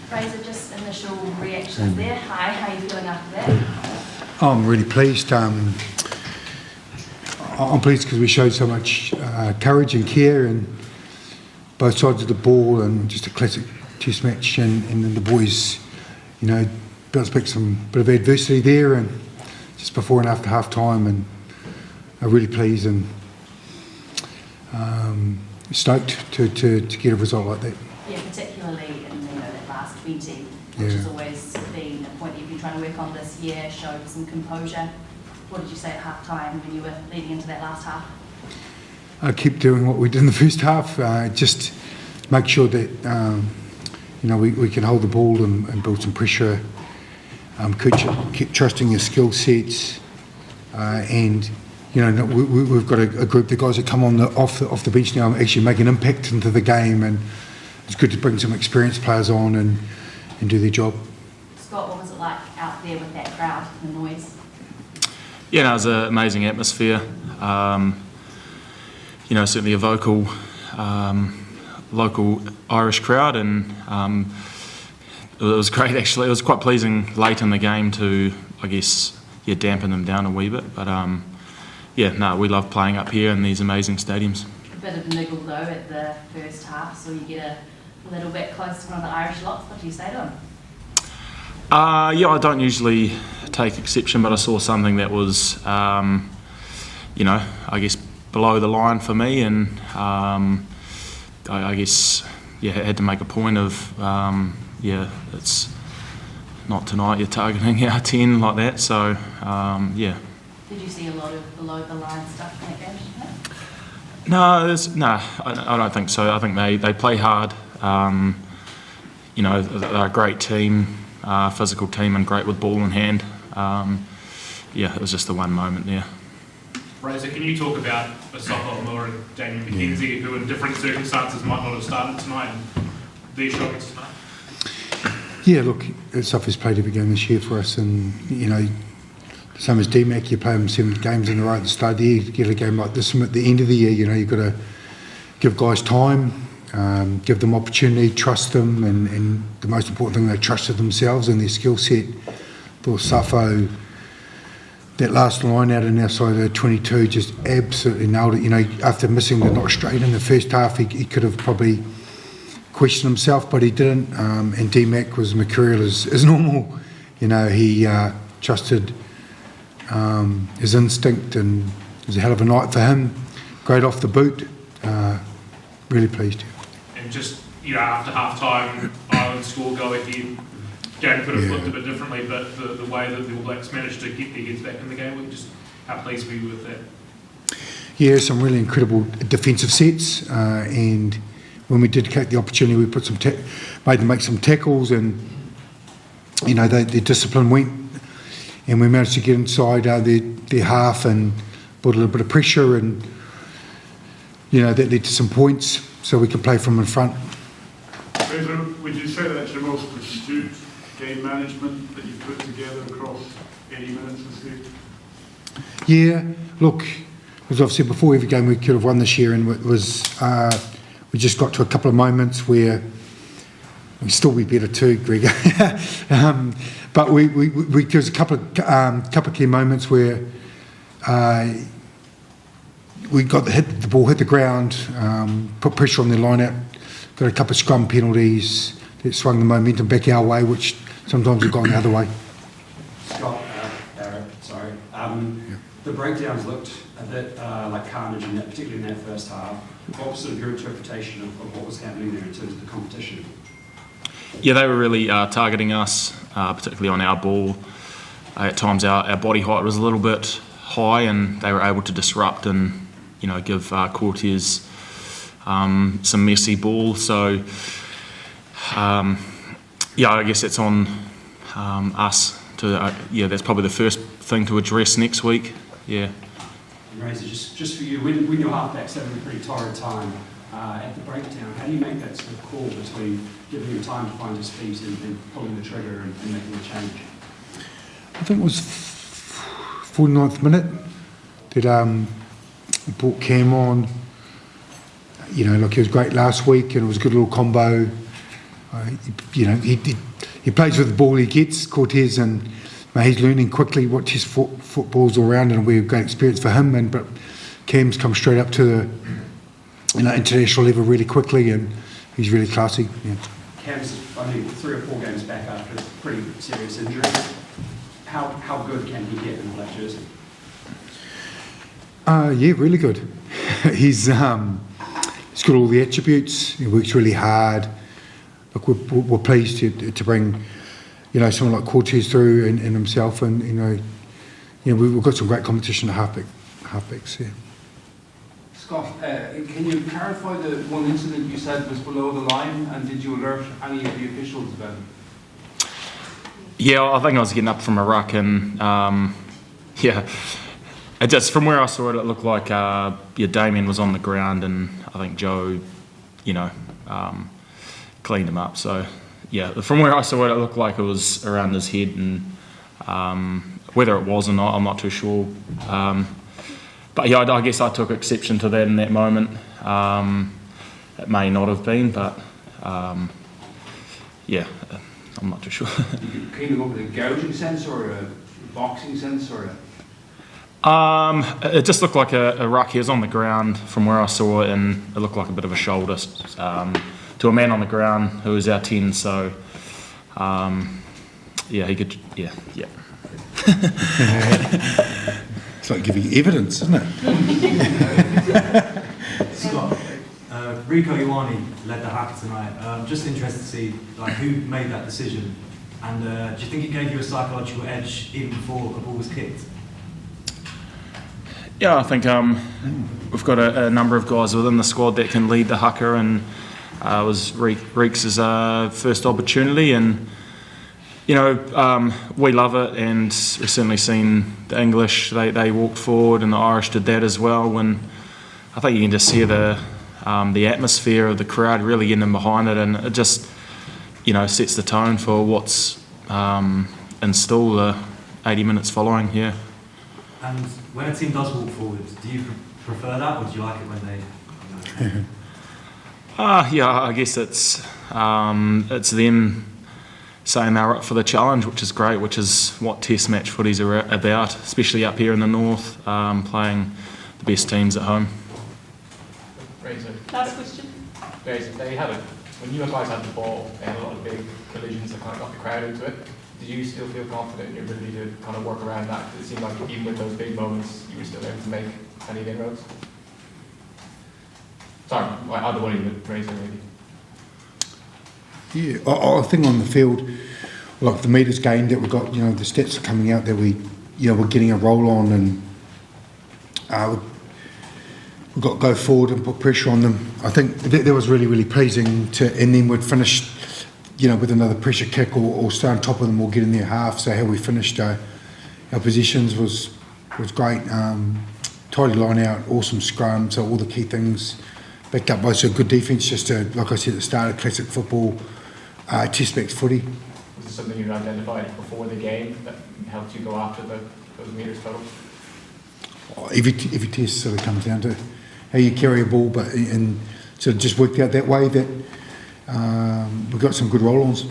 Fraser, just initial reactions there. Hi, how are you feeling after that? I'm really pleased. I'm pleased because we showed so much courage and care and both sides of the ball, and just a classic test match, and then the boys, bounced back some bit of adversity there, and just before and after half time, and I'm really pleased and stoked to get a result like that. Yeah, particularly in that last 20, which Yeah. has always been a point you've been trying to work on this year, showed some composure. What did you say at half time when you were leading into that last half? I keep doing what we did in the first half, just make sure that we can hold the ball and build some pressure, keep trusting your skill sets, and we've got a group of guys that come on off the bench now and actually make an impact into the game, and it's good to bring some experienced players on and do their job. Scott, what was it like out there with that crowd, the noise? Yeah, no, it was an amazing atmosphere. Certainly a vocal, local Irish crowd, and it was great actually. It was quite pleasing late in the game to, I guess, dampen them down a wee bit. But we love playing up here in these amazing stadiums. A bit of niggle though at the first half, so you get a little bit close to one of the Irish lots. What do you say to them? I don't usually take exception, but I saw something that was, I guess, below the line for me, and I guess, had to make a point of, it's not tonight you're targeting our 10 like that, so, Did you see a lot of below the line stuff in that game? No, I don't think so. I think they play hard. They're a great team, physical team, and great with ball in hand. It was just the one moment there. Fraser, can you talk about Soho Moore and Daniel McKenzie, who in different circumstances might not have started tonight, and their shocks tonight? Yeah, look, Sophie's played every game this year for us, and the same as DMAC, you play them 7 games in a row at the start of the year. You get a game like this one at the end of the year, you've got to give guys time, give them opportunity, trust them, and the most important thing, they trusted themselves and their skill set. For Safo, that last line out in our side of 22 just absolutely nailed it. After missing the not straight in the first half, he could have probably questioned himself, but he didn't. And DMAC was mercurial as normal. He trusted his instinct, and it was a hell of a night for him. Great off the boot. Really pleased. And just, after half time, Ireland score, go ahead. Game could have flipped a bit differently, but the way that the All Blacks managed to get their heads back in the game, just how pleased were you with that? Yeah, some really incredible defensive sets, and when we did take the opportunity, we put made them make some tackles, and their discipline went, and we managed to get inside their half and put a little bit of pressure, and that led to some points, so we could play from in front. Fraser, would you say that's your most astute game management that you've put together across 80 minutes this year? Yeah, look, as I've said before, every game we could have won this year, and it was we just got to a couple of moments where we'd still be better too, Greg. But there was a couple of key moments where we got the ball hit the ground, put pressure on their line out, got a couple of scrum penalties that swung the momentum back our way, which sometimes have gone the other way. Scott Barrett, sorry. The breakdowns looked a bit like carnage, particularly in that first half. What was sort of your interpretation of what was happening there in terms of the competition? Yeah, they were really targeting us, particularly on our ball. At times our body height was a little bit high, and they were able to disrupt and give Cortez some messy ball. So I guess it's on us to that's probably the first thing to address next week. Yeah. Razor, just for you, when your halfback's having a pretty torrid time at the breakdown, how do you make that sort of call between giving him time to find his feet and pulling the trigger and making a change? I think it was 49th minute that brought Cam on. He was great last week, and it was a good little combo. He plays with the ball he gets, Cortez, and he's learning quickly what Test football's all around, and we've got experience for him. But Cam's come straight up to the international level really quickly, and he's really classy. Yeah. Cam's, 3 or 4 games back after a pretty serious injury. How good can he get in the black jersey? Yeah, really good. He's got all the attributes. He works really hard. Look, we're pleased to bring, someone like Cortez through and himself, and we've got some great competition at halfbacks. Yeah. Scott, can you clarify the one incident you said was below the line, and did you alert any of the officials about it? Yeah, I think I was getting up from a ruck, and it just from where I saw it, it looked like Damien was on the ground, and I think Joe, cleaned him up. So yeah, from where I saw it, it looked like it was around his head, and whether it was or not, I'm not too sure. But yeah, I guess I took exception to that in that moment. It may not have been, but yeah, I'm not too sure. Did you clean him up with a gouging sense or a boxing sense or it just looked like a ruck. He was on the ground from where I saw it, and it looked like a bit of a shoulder to a man on the ground who was our 10. So he could, yeah. It's like giving evidence, isn't it? Scott, Rico Ioane led the hack tonight. Just interested to see who made that decision, and do you think it gave you a psychological edge even before the ball was kicked? Yeah, I think we've got a number of guys within the squad that can lead the haka, and it was Reeks' first opportunity, and we love it, and we've certainly seen the English, they walked forward, and the Irish did that as well, and I think you can just hear the atmosphere of the crowd really getting in behind it, and it just sets the tone for what's in store the 80 minutes following. Yeah. And when a team does walk forward, do you prefer that, or do you like it when they? Yeah, I guess it's them saying they're up for the challenge, which is great, which is what Test match footies are about, especially up here in the north, playing the best teams at home. Last question. They had it. When you guys had the ball, they had a lot of big collisions that kind of got the crowd into it. Did you still feel confident in your ability to kind of work around that? It seemed like even with those big moments, you were still able to make any inroads. Sorry, either one of you, Fraser maybe. Yeah, I think on the field, like the metres gained that we got, the stats are coming out that we're getting a roll on, and we've got to go forward and put pressure on them. I think that was really, really pleasing and then we'd finish, with another pressure kick or stay on top of them or get in their half. So how we finished our positions was great. Tidy line out, awesome scrum, so all the key things backed up by so good defence, just like I said at the start, of classic football, test match footy. Was this something you identified before the game that helped you go after those metres total? Every test sort of comes down to how you carry a ball, and sort of just worked out that way that we've got some good roll-ons.